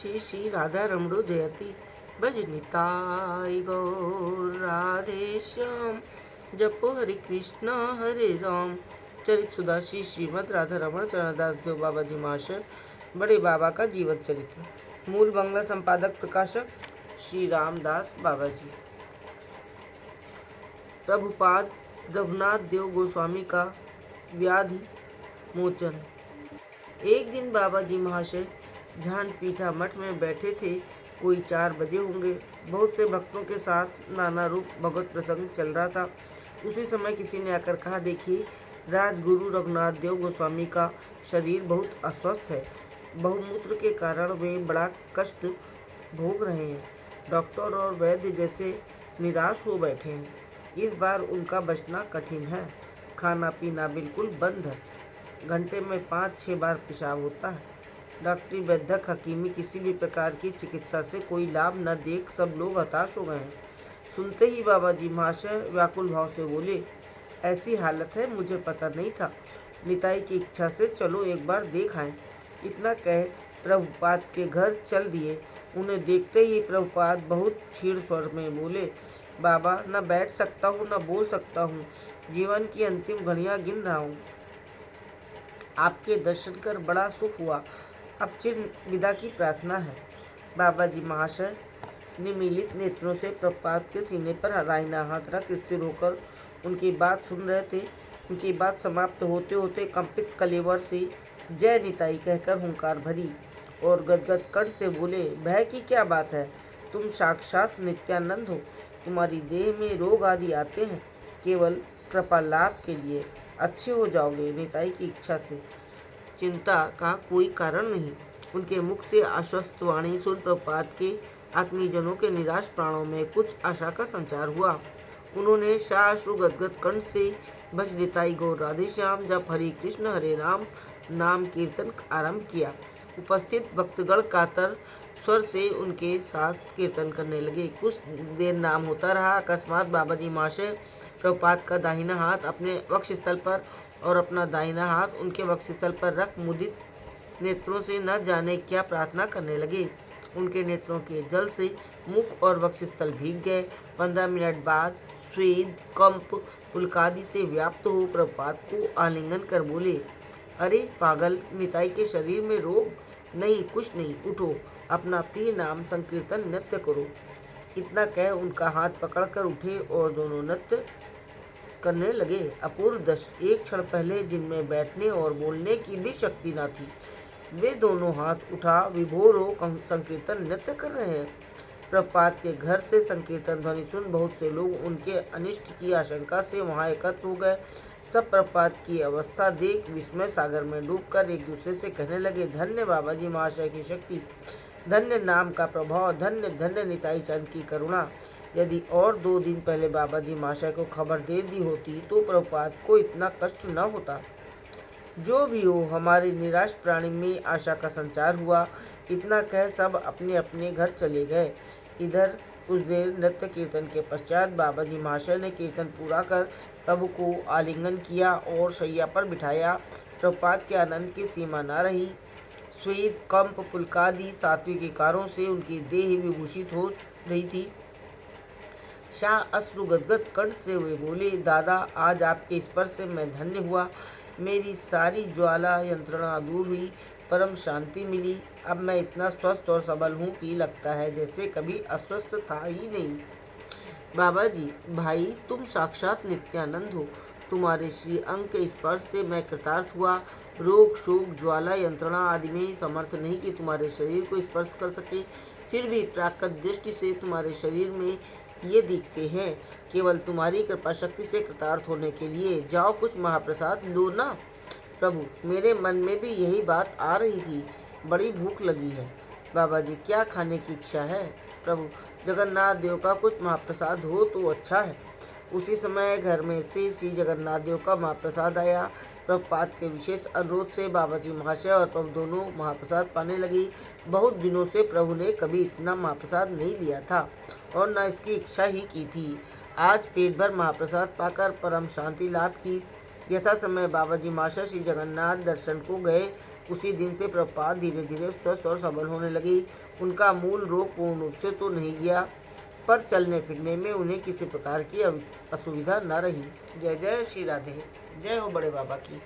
श्री श्री राधा रमणो जयति भज निताय गौर राधे श्याम। जपो हरि कृष्णा हरे राम। चरित सुधा श्री श्रीमद राधा रमण चरणदास देव बाबा जी महाशय बड़े बाबा का जीवन चरित्र। मूल बंगला संपादक प्रकाशक श्री रामदास बाबा जी। प्रभुपाद रघुनाथ देव गोस्वामी का व्याधि मोचन। एक दिन बाबा जी महाशय झानपीठा मठ में बैठे थे। कोई 4 बजे होंगे। बहुत से भक्तों के साथ नाना रूप भगवत प्रसंग चल रहा था। उसी समय किसी ने आकर कहा, देखिए राजगुरु रघुनाथ देव गोस्वामी का शरीर बहुत अस्वस्थ है। बहुमूत्र के कारण वे बड़ा कष्ट भोग रहे हैं। डॉक्टर और वैद्य जैसे निराश हो बैठे हैं। इस बार उनका बचना कठिन है। खाना पीना बिल्कुल बंद है। घंटे में 5-6 बार पेशाब होता है। डॉक्टरी, वैद्यक, हकीमी किसी भी प्रकार की चिकित्सा से कोई लाभ न देख सब लोग हताश हो गए हैं। सुनते ही बाबा जी महाशय व्याकुल भाव से बोले, ऐसी हालत है, मुझे पता नहीं था। निताई की इच्छा से चलो एक बार देख आएं। इतना कह प्रभुपाद के घर चल दिए। उन्हें देखते ही प्रभुपाद बहुत क्षीण स्वर में बोले, बाबा, न बैठ सकता हूँ न बोल सकता हूँ। जीवन की अंतिम घड़ियाँ गिन रहा हूँ। आपके दर्शन कर बड़ा सुख हुआ। अब चिर विदा की प्रार्थना है। बाबा जी महाशय निमीलित नेत्रों से प्रभुपाद के सीने पर दाहिना हाथ रख स्थिर होकर उनकी बात सुन रहे थे। उनकी बात समाप्त होते होते कंपित कलेवर से जय निताई कहकर हुंकार भरी और गदगद कंठ से बोले, भय की क्या बात है? तुम साक्षात नित्यानंद हो। तुम्हारी देह में रोग आदि आते हैं केवल कृपा लाभ के लिए। अच्छे हो जाओगे। निताई की इच्छा से चिंता का कोई कारण नहीं। उनके मुख से आश्वस्त वाणी सुन प्रभुपाद के आत्मीजनों के निराश प्राणों में कुछ आशा का संचार हुआ। उन्होंने साश्रु गदगद कंठ से भज निताई गौर राधे श्याम जप हरि कृष्ण हरे राम नाम कीर्तन आरंभ किया। उपस्थित भक्तगण कातर स्वर से उनके साथ कीर्तन करने लगे। कुछ देर नाम होता रहा। अकस्मात बाबा जी महाशय प्रभुपाद का दाहिना हाथ अपने वक्षस्थल पर और अपना दाहिना हाथ उनके वक्षस्थल पर रख मुदित नेत्रों से न जाने क्या प्रार्थना करने लगे। उनके नेत्रों के जल से मुख और वक्षस्थल भीग गए। 15 मिनट बाद स्वेद, कंप, पुलकादि से व्याप्त हो प्रभुपाद को आलिंगन कर बोले, अरे पागल, निताई के शरीर में रोग नहीं, कुछ नहीं, उठो, अपना प्रिय नाम संकीर्तन नृत्य करो। इतना कह उनका हाथ पकड़कर उठे और दोनों नृत्य करने लगे। अपूर्व दृश्य। एक क्षण पहले जिनमें बैठने और बोलने की भी शक्ति न थी, वे दोनों हाथ उठा विभोर हो संकीर्तन नृत्य कर रहे हैं। प्रभुपाद के घर से संकीर्तन ध्वनि सुन बहुत से लोग उनके अनिष्ट की आशंका से वहां एकत्र हो गए। सब प्रभुपाद की अवस्था देख विस्मय सागर में डूबकर एक दूसरे से कहने लगे, धन्य बाबा जी महाशय की शक्ति, धन्य नाम का प्रभाव, धन्य धन्य निताई चंद की करुणा। यदि और 2 दिन पहले बाबा जी महाशय को खबर दे दी होती तो प्रभुपाद को इतना कष्ट न होता। जो भी हो, हमारे निराश प्राणी में आशा का संचार हुआ। इतना कह सब अपने अपने घर चले गए। इधर कुछ देर नृत्य कीर्तन के पश्चात बाबा जी महाशय ने कीर्तन पूरा कर प्रभु को आलिंगन किया और शैया पर बिठाया। प्रभुपाद के आनंद की सीमा न रही। स्वेद, कंप, पुलकादि सात्विक विकारों से उनकी देह विभूषित हो रही थी। शाह अश्रु गदगद कंठ से वे बोले, दादा, आज आपके स्पर्श से मैं धन्य हुआ। मेरी सारी ज्वाला यंत्रणा दूर हुई, परम शांति मिली। अब मैं इतना स्वस्थ और सबल हूँ कि लगता है जैसे कभी अस्वस्थ था ही नहीं। बाबा जी, भाई, तुम साक्षात नित्यानंद हो। तुम्हारे श्री अंग के स्पर्श से मैं कृतार्थ हुआ। रोग, शोक, ज्वाला यंत्रणा आदि में समर्थ नहीं कि तुम्हारे शरीर को स्पर्श कर सके। फिर भी प्राकृत दृष्टि से तुम्हारे शरीर में ये दिखते हैं। केवल तुम्हारी कृपा शक्ति से कृतार्थ होने के लिए जाओ, कुछ महाप्रसाद लो ना। प्रभु, मेरे मन में भी यही बात आ रही थी। बड़ी भूख लगी है। बाबा जी, क्या खाने की इच्छा है? प्रभु, जगन्नाथ देव का कुछ महाप्रसाद हो तो अच्छा है। उसी समय घर में से श्री जगन्नाथ देव का महाप्रसाद आया। प्रभुपाद के विशेष अनुरोध से बाबा जी महाशय और प्रभु दोनों महाप्रसाद पाने लगी। बहुत दिनों से प्रभु ने कभी इतना महाप्रसाद नहीं लिया था और न इसकी इच्छा ही की थी। आज पेट भर महाप्रसाद पाकर परम शांति लाभ की। यथा समय बाबा जी महाशय श्री जगन्नाथ दर्शन को गए। उसी दिन से प्रभुपाद धीरे धीरे स्वस्थ और सबल होने लगे। उनका मूल रोग पूर्ण रूप से तो नहीं गया, पर चलने फिरने में उन्हें किसी प्रकार की असुविधा न रही। जय जय श्री राधे। जय हो बड़े बाबा की।